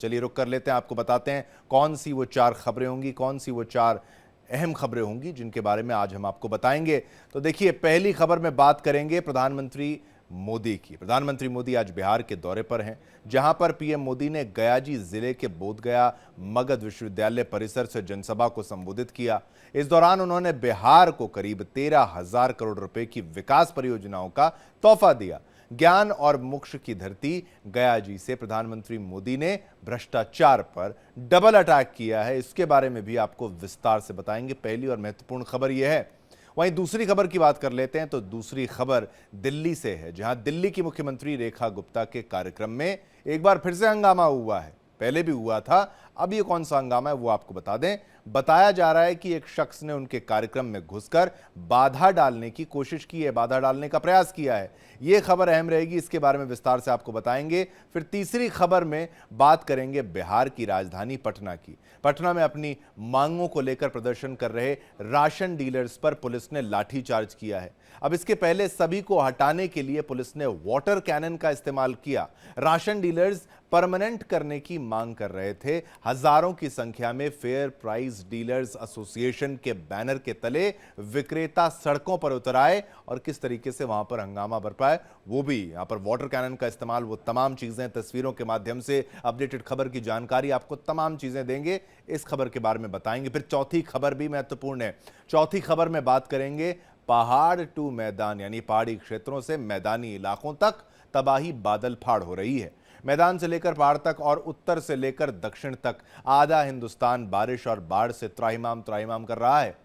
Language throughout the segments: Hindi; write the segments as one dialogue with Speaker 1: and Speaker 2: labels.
Speaker 1: चलिए रुक कर लेते हैं, आपको बताते हैं कौन सी वो चार खबरें होंगी, कौन सी वो चार अहम खबरें होंगी जिनके बारे में आज हम आपको बताएंगे। तो देखिए, पहली खबर में बात करेंगे प्रधानमंत्री मोदी की। प्रधानमंत्री मोदी आज बिहार के दौरे पर हैं, जहां पर पीएम मोदी ने गयाजी जिले के बोधगया मगध विश्वविद्यालय परिसर से जनसभा को संबोधित किया। इस दौरान उन्होंने बिहार को करीब 13,000 करोड़ रुपए की विकास परियोजनाओं का तोहफा दिया। ज्ञान और मोक्ष की धरती गयाजी से प्रधानमंत्री मोदी ने भ्रष्टाचार पर डबल अटैक किया है। इसके बारे में भी आपको विस्तार से बताएंगे। पहली और महत्वपूर्ण खबर यह है। वहीं दूसरी खबर की बात कर लेते हैं, तो दूसरी खबर दिल्ली से है, जहां दिल्ली की मुख्यमंत्री रेखा गुप्ता के कार्यक्रम में एक बार फिर से हंगामा हुआ है। पहले भी हुआ था, अब ये कौन सा हंगामा है वो आपको बता दें। बताया जा रहा है कि एक शख्स ने उनके कार्यक्रम में घुसकर बाधा डालने की कोशिश की है, बाधा डालने का प्रयास किया है। ये खबर अहम रहेगी, इसके बारे में विस्तार से आपको बताएंगे। फिर तीसरी खबर में बात करेंगे बिहार की राजधानी पटना की। पटना में अपनी मांगों को लेकर प्रदर्शन कर रहे राशन डीलर्स पर पुलिस ने लाठीचार्ज किया है। अब इसके पहले सभी को हटाने के लिए पुलिस ने वाटर कैनन का इस्तेमाल किया। राशन डीलर्स परमानेंट करने की मांग कर रहे थे। हजारों की संख्या में फेयर प्राइस डीलर्स एसोसिएशन के बैनर के तले विक्रेता सड़कों पर उतर आए और किस तरीके से वहां पर हंगामा बरपा है वो भी, यहां पर वाटर कैनन का इस्तेमाल, वो तमाम चीजें तस्वीरों के माध्यम से अपडेटेड खबर की जानकारी आपको तमाम चीजें देंगे। इस खबर के बारे में बताएंगे। फिर चौथी खबर भी महत्वपूर्ण है। चौथी खबर में बात करेंगे पहाड़ टू मैदान, यानी पहाड़ी क्षेत्रों से मैदानी इलाकों तक तबाही बादल फाड़ हो रही है। मैदान से लेकर पहाड़ तक और उत्तर से लेकर दक्षिण तक आधा हिंदुस्तान बारिश और बाढ़ से त्राहिमाम त्राहिमाम कर रहा है।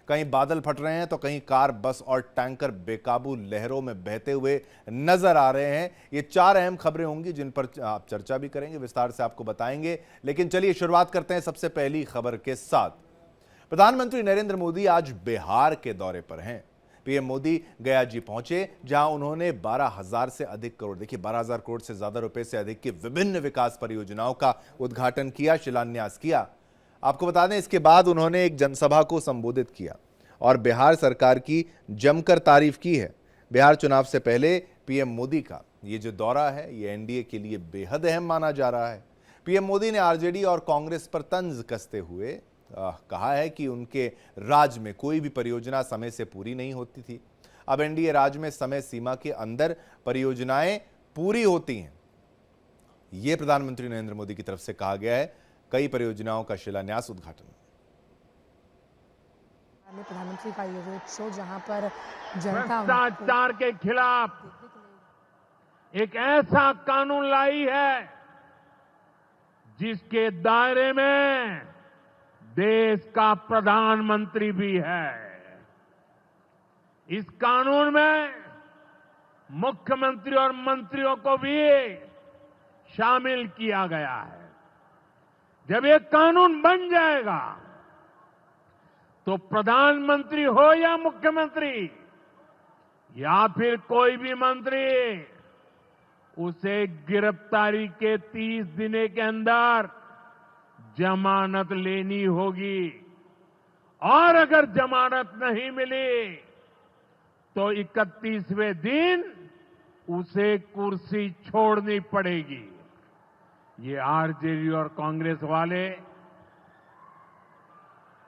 Speaker 1: कहीं बादल फट रहे हैं तो कहीं कार, बस और टैंकर बेकाबू लहरों में बहते हुए नजर आ रहे हैं। ये चार अहम खबरें होंगी जिन पर आप चर्चा भी करेंगे, विस्तार से आपको बताएंगे। लेकिन चलिए शुरुआत करते हैं सबसे पहली खबर के साथ। प्रधानमंत्री नरेंद्र मोदी आज बिहार के दौरे पर हैं। पीएम मोदी गयाजी पहुंचे, जहां उन्होंने 12,000 से अधिक करोड़, देखिए 12,000 करोड़ से ज्यादा रुपए से अधिक की विभिन्न विकास परियोजनाओं का उद्घाटन किया, शिलान्यास किया। आपको बता दें, इसके बाद उन्होंने एक जनसभा को संबोधित किया और बिहार सरकार की जमकर तारीफ की है। बिहार चुनाव से पहले पीएम मोदी का ये जो दौरा है, ये एनडीए के लिए बेहद अहम माना जा रहा है। पीएम मोदी ने आरजेडी और कांग्रेस पर तंज कसते हुए कहा है कि उनके राज में कोई भी परियोजना समय से पूरी नहीं होती थी। अब एनडीए राज में समय सीमा के अंदर परियोजनाएं पूरी होती हैं। यह प्रधानमंत्री नरेंद्र मोदी की तरफ से कहा गया है। कई परियोजनाओं का शिलान्यास, उद्घाटन।
Speaker 2: प्रधानमंत्री का ये रोड शो, जहां पर जनता
Speaker 3: भ्रष्टाचार के खिलाफ एक ऐसा कानून लाई है जिसके दायरे में देश का प्रधानमंत्री भी है। इस कानून में मुख्यमंत्री और मंत्रियों को भी शामिल किया गया है। जब ये कानून बन जाएगा तो प्रधानमंत्री हो या मुख्यमंत्री या फिर कोई भी मंत्री, उसे गिरफ्तारी के 30 दिन के अंदर जमानत लेनी होगी और अगर जमानत नहीं मिली तो 31वें दिन उसे कुर्सी छोड़नी पड़ेगी। ये आरजेडी और कांग्रेस वाले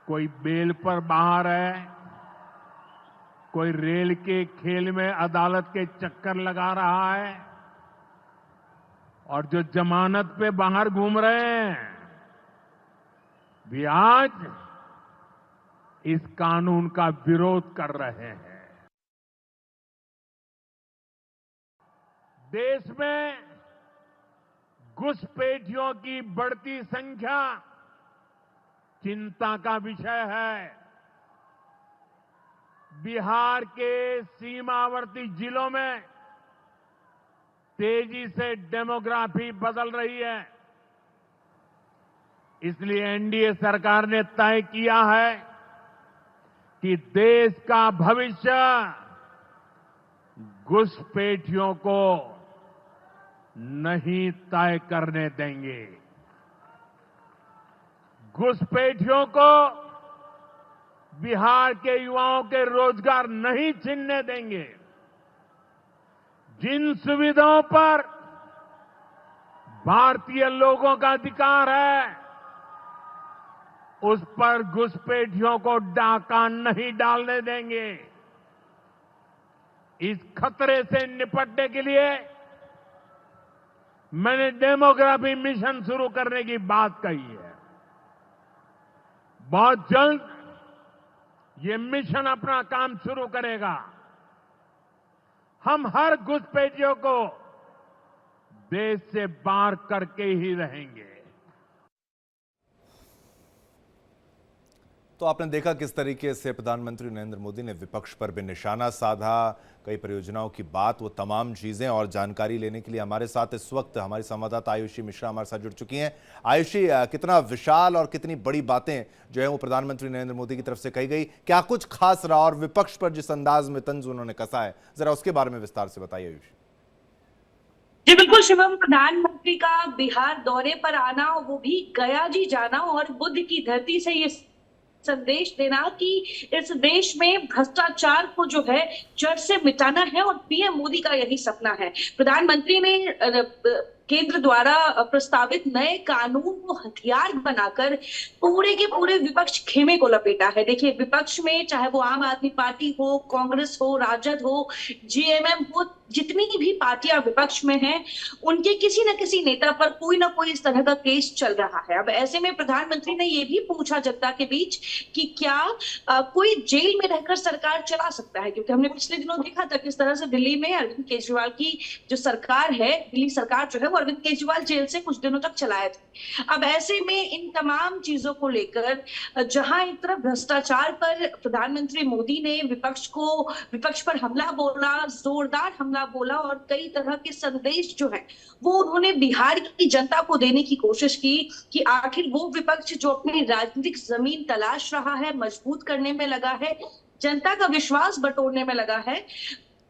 Speaker 3: कोई बेल पर बाहर है, कोई रेल के खेल में अदालत के चक्कर लगा रहा है, और जो जमानत पे बाहर घूम रहे हैं भी आज इस कानून का विरोध कर रहे हैं। देश में घुसपैठियों की बढ़ती संख्या चिंता का विषय है। बिहार के सीमावर्ती जिलों में तेजी से डेमोग्राफी बदल रही है। इसलिए एनडीए सरकार ने तय किया है कि देश का भविष्य घुसपैठियों को नहीं तय करने देंगे। घुसपैठियों को बिहार के युवाओं के रोजगार नहीं छीनने देंगे। जिन सुविधाओं पर भारतीय लोगों का अधिकार है, उस पर घुसपैठियों को डाका नहीं डालने देंगे। इस खतरे से निपटने के लिए मैंने डेमोग्राफी मिशन शुरू करने की बात कही है। बहुत जल्द ये मिशन अपना काम शुरू करेगा। हम हर घुसपैठियों को देश से बाहर करके ही रहेंगे।
Speaker 1: तो आपने देखा किस तरीके से प्रधानमंत्री नरेंद्र मोदी ने विपक्ष पर भी निशाना साधा। कई परियोजनाओं की बात, वो तमाम चीजें और जानकारी लेने के लिए हमारे साथ इस वक्त हमारी संवाददाता आयुषी मिश्रा हमारे साथ जुड़ चुकी हैं। आयुषी, कितना विशाल और कितनी बड़ी बातें जो है वो प्रधानमंत्री नरेंद्र मोदी की तरफ से कही गई, क्या कुछ खास रहा और विपक्ष पर जिस अंदाज में तंज उन्होंने कसा है, जरा उसके बारे में विस्तार से बताइए आयुषी।
Speaker 4: जी बिल्कुल शिवम, प्रधानमंत्री का बिहार दौरे पर आना, वो भी गया जी जाना और बुद्ध की धरती से ये संदेश देना कि इस देश में भ्रष्टाचार को जो है जड़ से मिटाना है और पीएम मोदी का यही सपना है। प्रधानमंत्री ने केंद्र द्वारा प्रस्तावित नए कानून को हथियार बनाकर पूरे के पूरे विपक्ष खेमे को लपेटा है। देखिए, विपक्ष में चाहे वो आम आदमी पार्टी हो, कांग्रेस हो, राजद हो, जीएमएम हो, जितनी भी पार्टियां विपक्ष में हैं, उनके किसी न किसी नेता पर कोई ना कोई इस तरह का केस चल रहा है। अब ऐसे में प्रधानमंत्री ने ये भी पूछा जनता के बीच कि क्या कोई जेल में रहकर सरकार चला सकता है, क्योंकि हमने पिछले दिनों देखा था किस तरह से दिल्ली में अरविंद केजरीवाल की जो सरकार है, दिल्ली सरकार जो है वो अरविंद केजरीवाल जेल से कुछ दिनों तक चलाए थे। अब ऐसे में इन तमाम चीजों को लेकर जहां एक तरफ भ्रष्टाचार पर प्रधानमंत्री मोदी ने विपक्ष पर हमला बोला, जोरदार हमला बोला और कई तरह के संदेश जो है वो उन्होंने बिहार की जनता को देने की कोशिश की कि आखिर वो विपक्ष जो अपनी राजनीतिक जमीन तलाश रहा है, मजबूत करने में लगा है, जनता का विश्वास बटोरने में लगा है,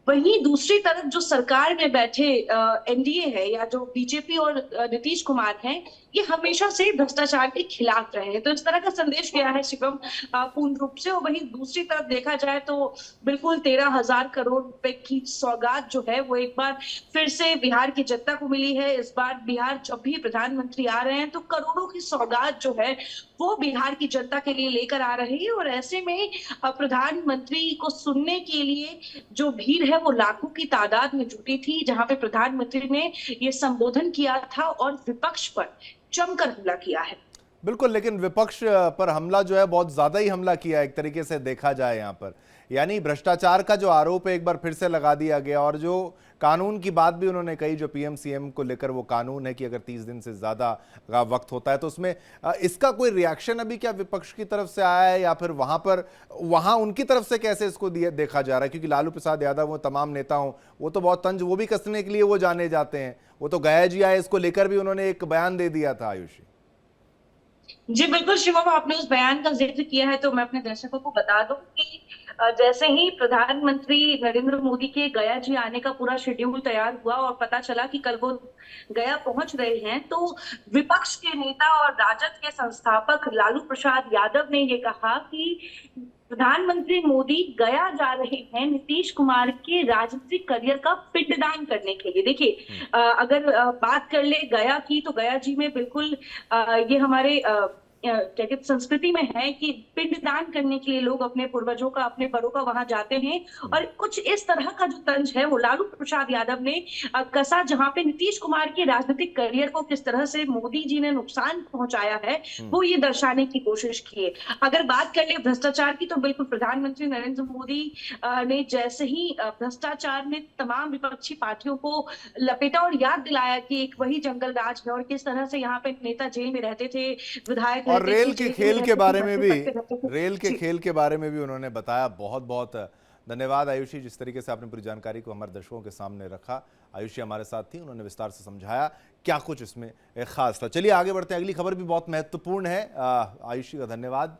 Speaker 4: वहीं दूसरी तरफ जो सरकार में बैठे एनडीए है या जो बीजेपी और नीतीश कुमार हैं, ये हमेशा से भ्रष्टाचार के खिलाफ रहे हैं। तो इस तरह का संदेश गया है शिवम पूर्ण रूप से। और वहीं दूसरी तरफ देखा जाए तो बिल्कुल 13,000 करोड़ रुपए की सौगात जो है वो एक बार फिर से बिहार की जनता को मिली है। इस बार बिहार जब भी प्रधानमंत्री आ रहे हैं तो करोड़ों की सौगात जो है वो बिहार की जनता के लिए लेकर आ रहे हैं। और ऐसे में प्रधानमंत्री को सुनने के लिए जो भीड़ है वो लाखों की तादाद में जुटी थी, जहां पे प्रधानमंत्री ने ये संबोधन किया था और विपक्ष पर जमकर हमला किया है।
Speaker 1: बिल्कुल, लेकिन विपक्ष पर हमला जो है बहुत ज्यादा ही हमला किया एक तरीके से देखा जाए यहाँ पर। यानी भ्रष्टाचार का जो आरोप है एक बार फिर से लगा दिया गया और जो कानून की बात भी उन्होंने कही, जो पीएम सीएम को लेकर वो कानून है कि अगर 30 दिन से ज्यादा का वक्त होता है तो उसमें इसका कोई रिएक्शन अभी क्या विपक्ष की तरफ से आया है या फिर वहां उनकी तरफ से कैसे इसको देखा जा रहा है? क्योंकि लालू प्रसाद यादव वो तमाम नेता हों, वो तो बहुत तंज वो भी कसने के लिए वो जाने जाते हैं। वो तो गया जी आए, इसको लेकर भी उन्होंने एक बयान दे दिया था। आयुषी
Speaker 4: जी बिल्कुल शिवम, आपने उस बयान का जिक्र किया है तो मैं अपने दर्शकों को बता दूं कि जैसे ही प्रधानमंत्री नरेंद्र मोदी के गया जी आने का पूरा शेड्यूल तैयार हुआ और पता चला कि कल वो गया पहुंच रहे हैं, तो विपक्ष के नेता और राजद के संस्थापक लालू प्रसाद यादव ने ये कहा कि प्रधानमंत्री मोदी गया जा रहे हैं नीतीश कुमार के राजनीतिक करियर का पिंडदान करने के लिए। देखिए, अगर बात कर ले गया की, तो गया जी में बिल्कुल ये हमारे संस्कृति में है कि पिंडदान करने के लिए लोग अपने पूर्वजों का, अपने बड़ों का वहां जाते हैं। और कुछ इस तरह का जो तंज है वो लालू प्रसाद यादव ने कसा, जहां पे नीतीश कुमार के राजनीतिक करियर को किस तरह से मोदी जी ने नुकसान पहुंचाया है वो ये दर्शाने की कोशिश की है। अगर बात कर ले भ्रष्टाचार की, तो बिल्कुल प्रधानमंत्री नरेंद्र मोदी ने जैसे ही भ्रष्टाचार ने तमाम विपक्षी पार्टियों को लपेटा और याद दिलाया कि एक वही जंगल राज है और किस तरह से यहाँ पे नेता जेल में रहते थे, विधायक
Speaker 1: और रेल के खेल के बारे में भी उन्होंने बताया। बहुत बहुत धन्यवाद आयुषी, जिस तरीके से आपने पूरी जानकारी को हमारे दर्शकों के सामने रखा। आयुषी हमारे साथ थी, उन्होंने विस्तार से समझाया क्या कुछ इसमें खास था। चलिए आगे बढ़ते हैं, अगली खबर भी बहुत महत्वपूर्ण है। आयुषी का धन्यवाद।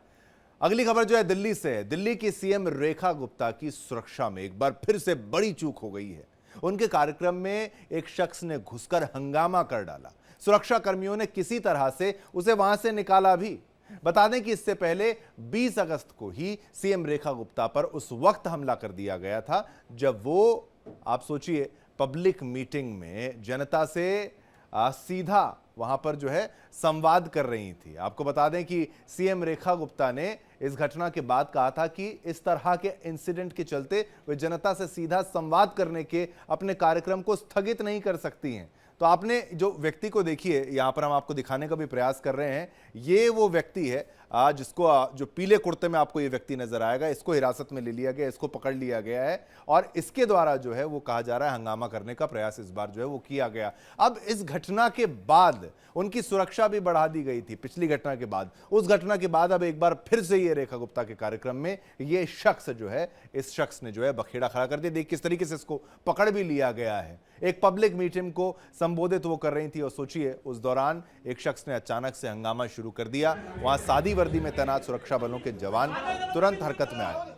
Speaker 1: अगली खबर जो है दिल्ली से है। दिल्ली की सीएम रेखा गुप्ता की सुरक्षा में एक बार फिर से बड़ी चूक हो गई है। उनके कार्यक्रम में एक शख्स ने घुसकर हंगामा कर डाला। सुरक्षा कर्मियों ने किसी तरह से उसे वहां से निकाला भी। बता दें कि इससे पहले 20 अगस्त को ही सीएम रेखा गुप्ता पर उस वक्त हमला कर दिया गया था जब वो, आप सोचिए, पब्लिक मीटिंग में जनता से सीधा वहां पर जो है संवाद कर रही थी। आपको बता दें कि सीएम रेखा गुप्ता ने इस घटना के बाद कहा था कि इस तरह के इंसिडेंट के चलते वे जनता से सीधा संवाद करने के अपने कार्यक्रम को स्थगित नहीं कर सकती हैं। तो आपने जो व्यक्ति को देखिए, यहां पर हम आपको दिखाने का भी प्रयास कर रहे हैं, ये वो व्यक्ति है जिसको जो पीले कुर्ते में आपको ये व्यक्ति नजर आएगा, इसको हिरासत में ले लिया गया, इसको पकड़ लिया गया है और इसके द्वारा जो है वो कहा जा रहा है हंगामा करने का प्रयास इस बार जो है वो किया गया। अब इस घटना के बाद उनकी सुरक्षा भी बढ़ा दी गई थी। पिछली घटना के बाद, उस घटना के बाद अब एक बार फिर से ये रेखा गुप्ता के कार्यक्रम में ये शख्स जो है, इस शख्स ने जो है बखेड़ा खड़ा कर दिया। देख किस तरीके से इसको पकड़ भी लिया गया है। एक पब्लिक मीटिंग को संबोधित वो कर रही थी और सोचिए उस दौरान एक शख्स ने अचानक से हंगामा शुरू कर दिया। वहां सादी वर्दी में तैनात सुरक्षा बलों के जवान तुरंत हरकत में आए।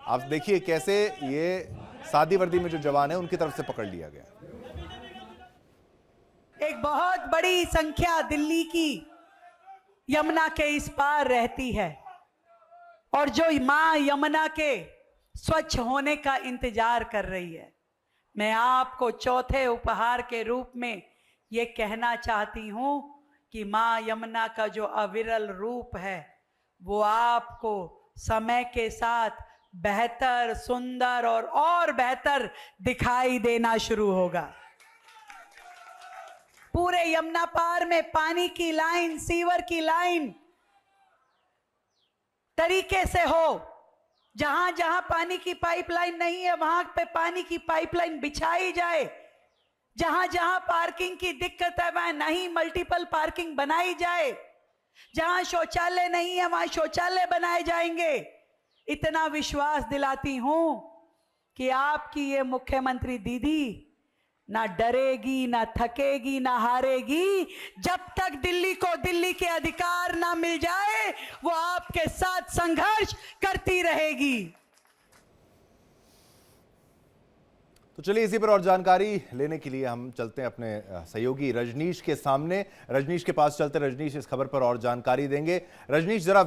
Speaker 1: आप देखिए कैसे ये सादी वर्दी में जो जवान है उनकी तरफ से पकड़ लिया गया।
Speaker 5: एक बहुत बड़ी संख्या दिल्ली की यमुना के इस पार रहती है और जो मां यमुना के स्वच्छ होने का इंतजार कर रही है। मैं आपको चौथे उपहार के रूप में ये कहना चाहती हूं कि मां यमुना का जो अविरल रूप है वो आपको समय के साथ बेहतर, सुंदर और बेहतर दिखाई देना शुरू होगा। पूरे यमुना पार में पानी की लाइन, सीवर की लाइन तरीके से हो। जहां जहां पानी की पाइपलाइन नहीं है वहां पे पानी की पाइपलाइन बिछाई जाए। जहां जहां पार्किंग की दिक्कत है वहां नहीं मल्टीपल पार्किंग बनाई जाए। जहां शौचालय नहीं है वहां शौचालय बनाए जाएंगे। इतना विश्वास दिलाती हूं कि आपकी ये मुख्यमंत्री दीदी ना डरेगी, ना थकेगी, ना हारेगी। जब तक दिल्ली को दिल्ली के अधिकार ना मिल जाए वो आपके साथ संघर्ष करती रहेगी।
Speaker 1: तो चलिए इसी पर और जानकारी लेने के लिए हम चलते हैं अपने सहयोगी रजनीश के सामने। रजनीश के पास चलते। रजनीश इस खबर पर और जानकारी देंगे। रजनीश जरा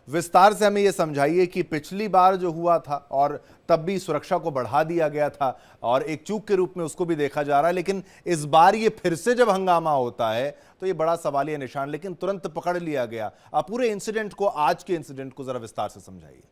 Speaker 1: विस्तार से हमें यह समझाइए कि पिछली बार जो हुआ था और तब भी सुरक्षा को बढ़ा दिया गया था और एक चूक के रूप में उसको भी देखा जा रहा है, लेकिन इस बार ये फिर से जब हंगामा होता है तो ये बड़ा सवालिया निशान, लेकिन तुरंत पकड़ लिया गया। आप पूरे इंसिडेंट को, आज के इंसिडेंट को जरा विस्तार से समझाइए।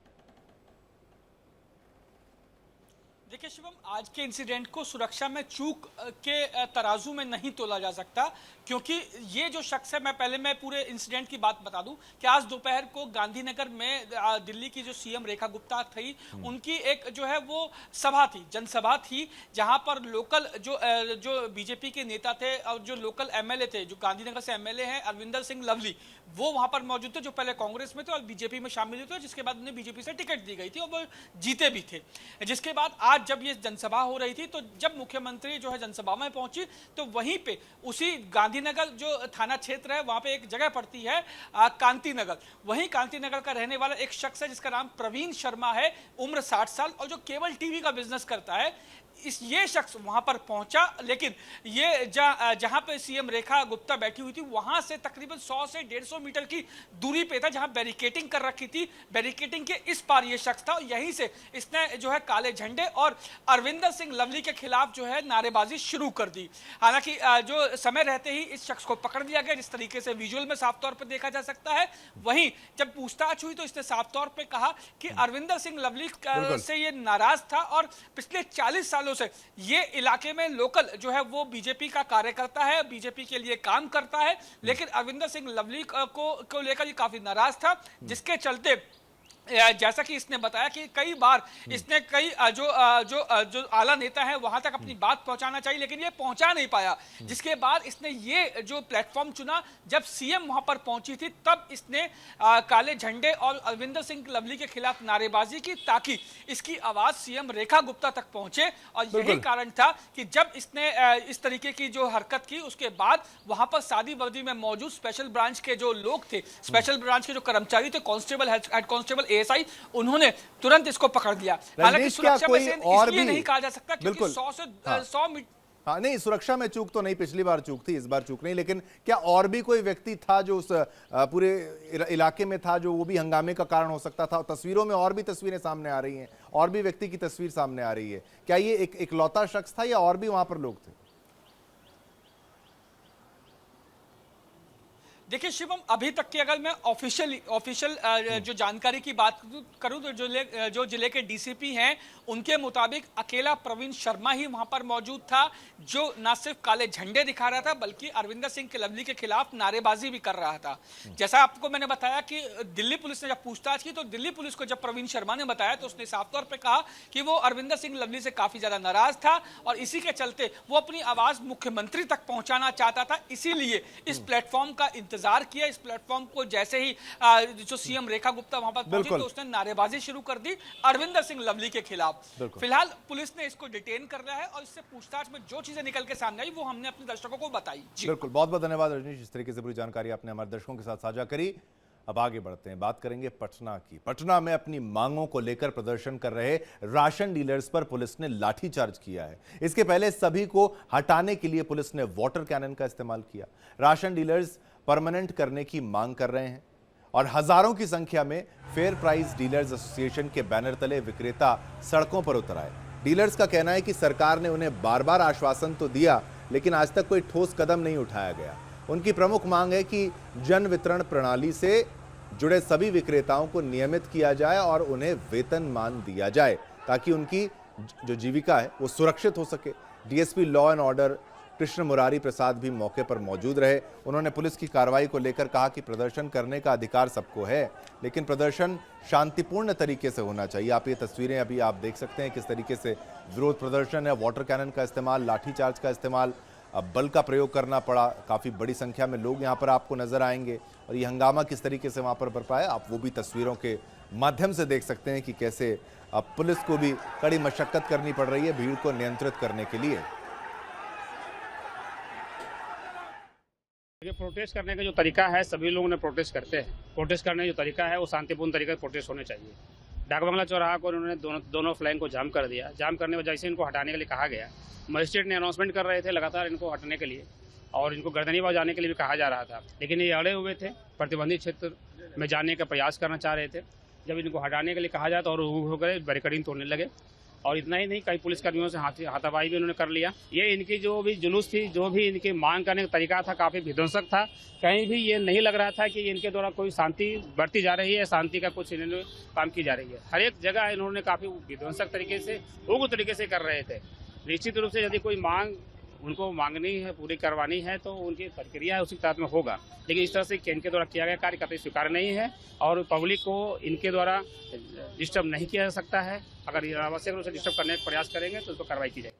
Speaker 6: देखिए शिवम, आज के इंसिडेंट को सुरक्षा में चूक के तराजू में नहीं तोला जा सकता, क्योंकि ये जो शख्स है, मैं पूरे इंसिडेंट की बात बता दूं कि आज दोपहर को गांधीनगर में दिल्ली की जो सीएम रेखा गुप्ता थी उनकी एक जो है वो सभा थी, जनसभा थी, जहां पर लोकल जो बीजेपी के नेता थे और जो लोकल एमएलए थे, जो गांधीनगर से एमएलए हैं अरविंदर सिंह लवली, वो वहां पर मौजूद थे, जो पहले कांग्रेस में थे और बीजेपी में शामिल हुए थे, जिसके बाद उन्हें बीजेपी से टिकट दी गई थी और वो जीते भी थे। जिसके बाद आज जब ये जनसभा हो रही थी तो जब मुख्यमंत्री जो है जनसभा में पहुंची तो वहीं पे उसी गांधीनगर जो थाना क्षेत्र है वहां पे एक जगह पड़ती है कांति नगर, वहीं कांति नगर का रहने वाला एक शख्स है जिसका नाम प्रवीण शर्मा है, उम्र 60 साल और जो केबल टीवी का बिजनेस करता है। ये शख्स वहां पर पहुंचा, लेकिन ये जहां पे सीएम रेखा गुप्ता बैठी हुई थी वहां से तकरीबन 100 से 150 मीटर की दूरी पे था, जहां बैरिकेटिंग कर रखी थी। बैरिकेटिंग के इस पार ये शख्स था, यहीं से इसने जो है काले झंडे और अरविंदर सिंह लवली के खिलाफ जो है नारेबाजी शुरू कर दी। हालांकि जो समय रहते ही इस शख्स को पकड़ लिया गया, जिस तरीके से विजुअल में साफ तौर पर देखा जा सकता है। वहीं जब पूछताछ हुई तो इसने साफ तौर पर कहा कि अरविंदर सिंह लवली से ये नाराज था और पिछले 40 सालों से ये इलाके में लोकल जो है वो बीजेपी का कार्यकर्ता है, बीजेपी के लिए काम करता है, लेकिन अरविंदर सिंह लवली को लेकर ये काफी नाराज था, जिसके चलते जैसा कि इसने बताया कि कई बार इसने कई जो आला नेता है वहां तक अपनी बात पहुंचाना चाहिए, लेकिन ये पहुंचा नहीं पाया। जिसके बाद इसने ये जो प्लेटफॉर्म चुना, जब सीएम वहां पर पहुंची थी तब इसने काले झंडे और अरविंदर सिंह लवली के खिलाफ नारेबाजी की, ताकि इसकी आवाज सीएम रेखा गुप्ता तक पहुंचे। और यही कारण था कि जब इसने इस तरीके की जो हरकत की, उसके बाद वहां पर सादी वर्दी में मौजूद स्पेशल ब्रांच के जो लोग थे, स्पेशल ब्रांच के जो कर्मचारी थे, कांस्टेबल, हेड कांस्टेबल, एएसआई, उन्होंने तुरंत इसको पकड़ लिया। हालांकि सुरक्षा में इसलिए नहीं कहा जा सकता क्योंकि 100 से 100 मीटर।
Speaker 1: हाँ, नहीं, सुरक्षा में चूक तो नहीं, पिछली बार चूक थी, इस बार चूक नहीं, लेकिन क्या और भी कोई व्यक्ति था जो उस पूरे इलाके में था जो वो भी हंगामे का कारण हो सकता था? तस्वीरों में और भी तस्वीरें सामने आ रही हैं, और भी व्यक्ति की तस्वीर सामने आ रही है। क्या ये एक इकलौता शख्स था या और भी वहां पर लोग थे?
Speaker 6: देखिए शिवम, अभी तक की अगर मैं ऑफिशियल जो जानकारी की बात करूं तो जो जिले के डीसीपी हैं उनके मुताबिक अकेला प्रवीण शर्मा ही वहां पर मौजूद था, जो न सिर्फ काले झंडे दिखा रहा था बल्कि अरविंदर सिंह के लवली के खिलाफ नारेबाजी भी कर रहा था। जैसा आपको मैंने बताया कि दिल्ली पुलिस ने जब पूछताछ की तो दिल्ली पुलिस को जब प्रवीण शर्मा ने बताया तो उसने साफ तौर पर कहा कि वो अरविंदर सिंह लवली से काफी ज्यादा नाराज था और इसी के चलते वो अपनी आवाज मुख्यमंत्री तक पहुंचाना चाहता था, इसीलिए इस प्लेटफॉर्म का इंतजार किया। इस प्लेटफॉर्म को जैसे ही जो सीएम रेखा गुप्ता वहां पर पहुंची तो उसने नारेबाजी शुरू कर दी अरविंदर सिंह लवली के खिलाफ। फिलहाल पुलिस ने इसको डिटेन कर लिया है और इससे पूछताछ में जो चीजें निकल के सामने आई वो हमने अपने दर्शकों को बताई।
Speaker 1: बिल्कुल, बहुत बहुत धन्यवाद रजनीश, इस तरीके से पूरी जानकारी आपने हमारे दर्शकों के साथ साझा करी। अब आगे बढ़ते हैं, बात करेंगे पटना की। पटना में अपनी मांगों को लेकर प्रदर्शन कर रहे राशन डीलर्स पर पुलिस ने लाठीचार्ज किया है। इसके पहले सभी को हटाने के लिए पुलिस ने वाटर कैनन का इस्तेमाल किया। राशन डीलर्स परमानेंट करने की मांग कर रहे हैं और हजारों की संख्या में फेयर प्राइस डीलर्स एसोसिएशन के बैनर तले विक्रेता सड़कों पर उतर आए। डीलर्स का कहना है कि सरकार ने उन्हें बार बार आश्वासन तो दिया लेकिन आज तक कोई ठोस कदम नहीं उठाया गया। उनकी प्रमुख मांग है कि जन वितरण प्रणाली से जुड़े सभी विक्रेताओं को नियमित किया जाए और उन्हें वेतनमान दिया जाए ताकि उनकी जो जीविका है वो सुरक्षित हो सके। DSP law and order Krishna Murari Prasad भी मौके पर मौजूद रहे। उन्होंने पुलिस की कार्रवाई को लेकर कहा कि प्रदर्शन करने का अधिकार सबको है लेकिन प्रदर्शन शांतिपूर्ण तरीके से होना चाहिए। आप ये तस्वीरें अभी आप देख सकते हैं किस तरीके से विरोध प्रदर्शन है। वाटर कैनन का इस्तेमाल, लाठीचार्ज का इस्तेमाल, अब बल का प्रयोग करना पड़ा। काफ़ी बड़ी संख्या में लोग यहाँ पर आपको नजर आएंगे और ये हंगामा किस तरीके से वहाँ पर बरपा है आप वो भी तस्वीरों के माध्यम से देख सकते हैं कि कैसे अब पुलिस को भी कड़ी मशक्कत करनी पड़ रही है भीड़ को नियंत्रित करने के लिए।
Speaker 7: ये प्रोटेस्ट करने का जो तरीका है, सभी लोगों ने प्रोटेस्ट करते हैं। प्रोटेस्ट करने का जो तरीका है वो शांतिपूर्ण तरीके से प्रोटेस्ट होने चाहिए। डाक बंगला चौराहा को उन्होंने दोनों फ्लैंग को जाम कर दिया। जाम करने की वजह से इनको हटाने के लिए कहा गया। मजिस्ट्रेट ने अनाउंसमेंट कर रहे थे लगातार इनको हटाने के लिए और इनको गर्दनीबाज जाने के लिए भी कहा जा रहा था, लेकिन ये अड़े हुए थे, प्रतिबंधित क्षेत्र में जाने का प्रयास करना चाह रहे थे। जब इनको हटाने के लिए कहा जाए तो और होकर बैरिकेडिंग तोड़ने लगे और इतना ही नहीं, कई पुलिसकर्मियों से हाथापाई भी उन्होंने कर लिया। ये इनकी जो भी जुलूस थी, जो भी इनकी मांग करने का तरीका था, काफ़ी विध्वंसक था। कहीं भी ये नहीं लग रहा था कि इनके द्वारा कोई शांति बढ़ती जा रही है, शांति का कुछ इन्होंने काम की जा रही है। हर एक जगह इन्होंने काफ़ी विध्वंसक तरीके से, उग्र तरीके से कर रहे थे। निश्चित रूप से यदि कोई मांग उनको मांगनी है, पूरी करवानी है तो उनकी प्रक्रिया उसी तहत में होगा, लेकिन इस तरह से इनके द्वारा किया गया कार्य कतई स्वीकार नहीं है और पब्लिक को इनके द्वारा डिस्टर्ब नहीं किया जा सकता है। अगर आवश्यक रूप से डिस्टर्ब करने का प्रयास करेंगे तो उस पर कार्रवाई की जाएगी।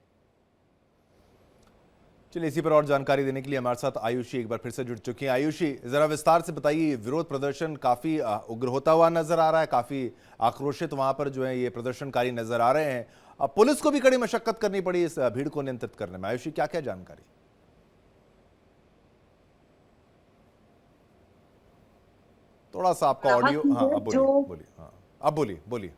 Speaker 1: चलिए, इसी पर और जानकारी देने के लिए हमारे साथ आयुषी एक बार फिर से जुड़ चुकी हैं। आयुषी, जरा विस्तार से बताइए, विरोध प्रदर्शन काफी उग्र होता हुआ नजर आ रहा है, काफी आक्रोशित वहां पर जो है ये प्रदर्शनकारी नजर आ रहे हैं। अब पुलिस को भी कड़ी मशक्कत करनी पड़ी इस भीड़ को नियंत्रित करने में। आयुषी, क्या क्या जानकारी? थोड़ा सा आपका ऑडियो, हाँ अब बोलिए, हाँ अब बोलिए।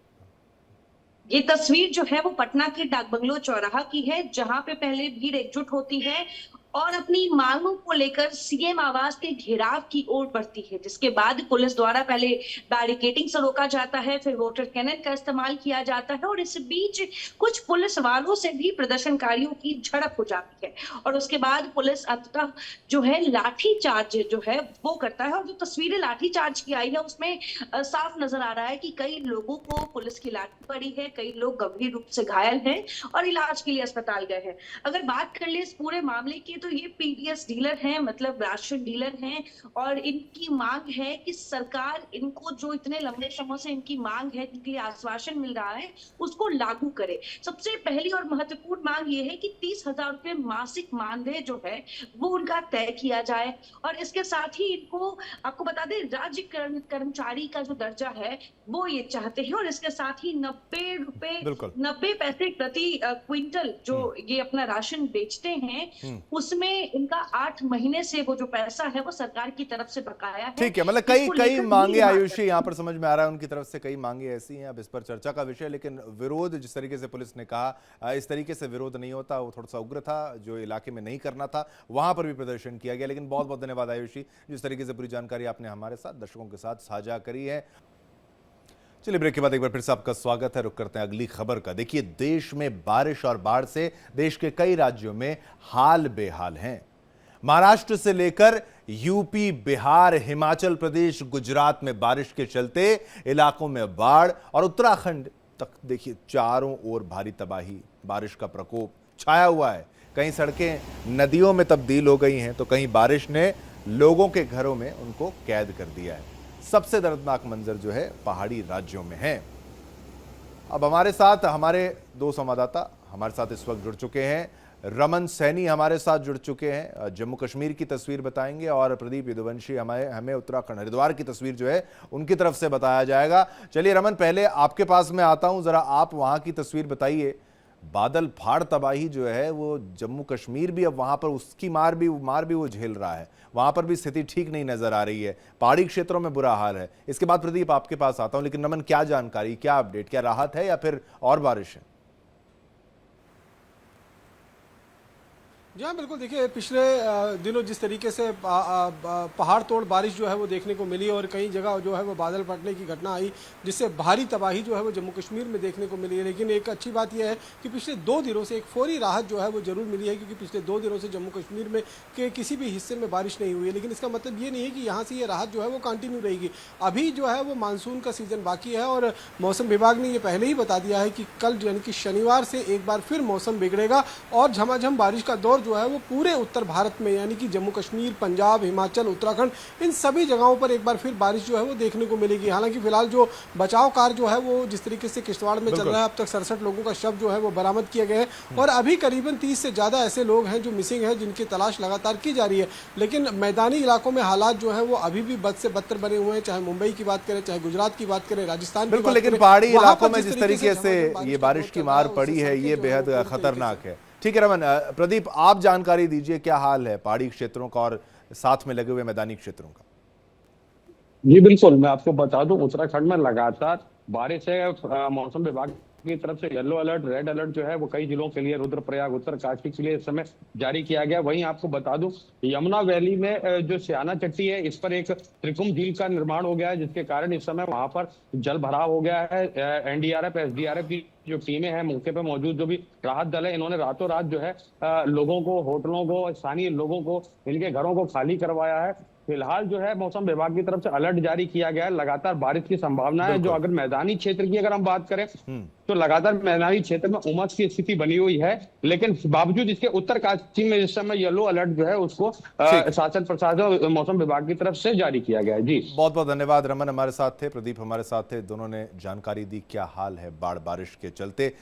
Speaker 4: ये तस्वीर जो है वो पटना के डाक बंगलो चौराहा की है, जहां पे पहले भीड़ एकजुट होती है और अपनी मांगों को लेकर सीएम आवास के घेराव की ओर बढ़ती है, जिसके बाद पुलिस द्वारा पहले बैरिकेडिंग से रोका जाता है, फिर वाटर कैनन का इस्तेमाल किया जाता है और इस बीच कुछ पुलिस वालों से भी प्रदर्शनकारियों की झड़प हो जाती है और उसके बाद पुलिस अंततः जो है लाठी चार्ज जो है वो करता है। और जो तस्वीरें लाठी चार्ज की आई है उसमें साफ नजर आ रहा है कि कई लोगों को पुलिस की लाठी पड़ी है, कई लोग गंभीर रूप से घायल हैं और इलाज के लिए अस्पताल गए हैं। अगर बात कर ले इस पूरे मामले की तो ये पीडीएस डीलर हैं, मतलब राशन डीलर हैं और इनकी मांग है कि सरकार इनको जो इतने लंबे समय से इनकी मांग है, जिनके लिए आश्वासन मिल रहा है, उसको लागू करे। सबसे पहली और महत्वपूर्ण मांग ये है कि 30,000 रुपए मासिक मानदेय जो है वो उनका तय किया जाए और इसके साथ ही इनको, आपको बता दें, राज्य कर्मचारी का जो दर्जा है वो ये चाहते हैं और इसके साथ ही 90 पैसे प्रति क्विंटल जो ये अपना राशन बेचते हैं उसमें इनका 8 महीने से वो जो पैसा है वो सरकार की तरफ से बकाया है।
Speaker 1: ठीक है, मतलब कई मांगे आयुषी यहाँ पर समझ में आ रहा है, उनकी तरफ से कई मांगे ऐसी हैं, अब इस पर चर्चा का विषय। लेकिन विरोध जिस तरीके से पुलिस ने कहा, इस तरीके से विरोध नहीं होता, वो थोड़ा सा उग्र था, जो इलाके में नहीं करना था वहां पर भी प्रदर्शन किया गया। लेकिन बहुत बहुत धन्यवाद आयुषी, जिस तरीके से पूरी जानकारी आपने हमारे साथ दर्शकों के साथ साझा करी है। चलिए, ब्रेक के बाद एक बार फिर से आपका स्वागत है। रुक करते हैं अगली खबर का। देखिए, देश में बारिश और बाढ़ से देश के कई राज्यों में हाल बेहाल हैं। महाराष्ट्र से लेकर यूपी, बिहार, हिमाचल प्रदेश, गुजरात में बारिश के चलते इलाकों में बाढ़ और उत्तराखंड तक देखिए चारों ओर भारी तबाही, बारिश का प्रकोप छाया हुआ है। कहीं सड़कें नदियों में तब्दील हो गई हैं तो कहीं बारिश ने लोगों के घरों में उनको कैद कर दिया है। सबसे दर्दनाक मंजर जो है पहाड़ी राज्यों में है। अब हमारे साथ हमारे दो संवाददाता हमारे साथ इस वक्त जुड़ चुके हैं। रमन सैनी हमारे साथ जुड़ चुके हैं, जम्मू कश्मीर की तस्वीर बताएंगे, और प्रदीप यदुवंशी हमें उत्तराखंड हरिद्वार की तस्वीर जो है उनकी तरफ से बताया जाएगा। चलिए रमन, पहले आपके पास मैं आता हूं, जरा आप वहां की तस्वीर बताइए। बादल फाड़ तबाही जो है वो जम्मू कश्मीर भी अब वहां पर उसकी मार भी वो झेल रहा है। वहां पर भी स्थिति ठीक नहीं नजर आ रही है, पहाड़ी क्षेत्रों में बुरा हाल है। इसके बाद प्रदीप आपके पास आता हूं, लेकिन रमन क्या जानकारी, क्या अपडेट, क्या राहत है या फिर और बारिश है?
Speaker 8: जी हाँ, बिल्कुल। देखिए, पिछले दिनों जिस तरीके से पहाड़ तोड़ बारिश जो है वो देखने को मिली और कई जगह जो है वो बादल फटने की घटना आई, जिससे भारी तबाही जो है वो जम्मू कश्मीर में देखने को मिली है। लेकिन एक अच्छी बात यह है कि पिछले 2 दिनों से एक फौरी राहत जो है वो जरूर मिली है, क्योंकि पिछले 2 दिनों से जम्मू कश्मीर में के किसी भी हिस्से में बारिश नहीं हुई है। लेकिन इसका मतलब ये नहीं है कि यहाँ से ये राहत जो है वो कंटिन्यू रहेगी। अभी जो है वो मानसून का सीजन बाकी है और मौसम विभाग ने ये पहले ही बता दिया है कि कल यानी कि शनिवार से एक बार फिर मौसम बिगड़ेगा और झमाझम बारिश का दौर जो है वो पूरे उत्तर भारत में यानी कि जम्मू कश्मीर, पंजाब, हिमाचल, उत्तराखंड, इन सभी जगहों पर एक बार फिर बारिश जो है वो देखने को मिलेगी। हालांकि फिलहाल जो बचाव कार्य जो है वो जिस तरीके से किश्तवाड़ में चल रहा है, अब तक 67 लोगों का शव जो है वो बरामद किए गए हैं और अभी करीबन 30 से ज्यादा ऐसे लोग हैं जो मिसिंग हैं, जिनकी तलाश लगातार की जा रही है। लेकिन मैदानी इलाकों में हालात जो है वो अभी भी बद से बदतर बने हुए हैं, चाहे मुंबई की बात करें, चाहे गुजरात की बात करें, राजस्थान।
Speaker 1: बिल्कुल, लेकिन पहाड़ी इलाकों में जिस तरीके से ये बारिश की मार पड़ी है ये बेहद खतरनाक है। ठीक है रमन, प्रदीप आप जानकारी दीजिए, क्या हाल है पहाड़ी क्षेत्रों का और साथ में लगे हुए मैदानी क्षेत्रों का?
Speaker 9: जी बिल्कुल, मैं आपको बता दूं, उत्तराखंड में लगातार बारिश है। मौसम विभाग की तरफ से येलो अलर्ट, रेड अलर्ट जो है वो कई जिलों के लिए, रुद्रप्रयाग, उत्तरकाशी के लिए इस समय जारी किया गया। वहीं आपको बता दूं, यमुना वैली में जो स्याना चट्टी है, इस पर एक त्रिकुम झील का निर्माण हो गया है, जिसके कारण इस समय वहां पर जल भराव हो गया है। एनडीआरएफ, एसडीआरएफ की जो टीमें हैं, मौके पर मौजूद जो भी राहत दल है, इन्होंने रातों रात जो है लोगों को, होटलों को, स्थानीय लोगों को, इनके घरों को खाली करवाया है। फिलहाल जो है मौसम विभाग की तरफ से अलर्ट जारी किया गया है, लगातार बारिश की संभावना है। जो अगर मैदानी क्षेत्र की अगर हम बात करें तो लगातार मैदानी क्षेत्र में उमस की स्थिति बनी हुई है, लेकिन बावजूद इसके उत्तरकाशी में इस समय येलो अलर्ट जो है उसको शासन प्रशासन, मौसम विभाग की तरफ से जारी किया गया है। जी
Speaker 1: बहुत बहुत धन्यवाद। रमन हमारे साथ थे, प्रदीप हमारे साथ थे, दोनों ने जानकारी दी क्या हाल है बाढ़ बारिश के चलते।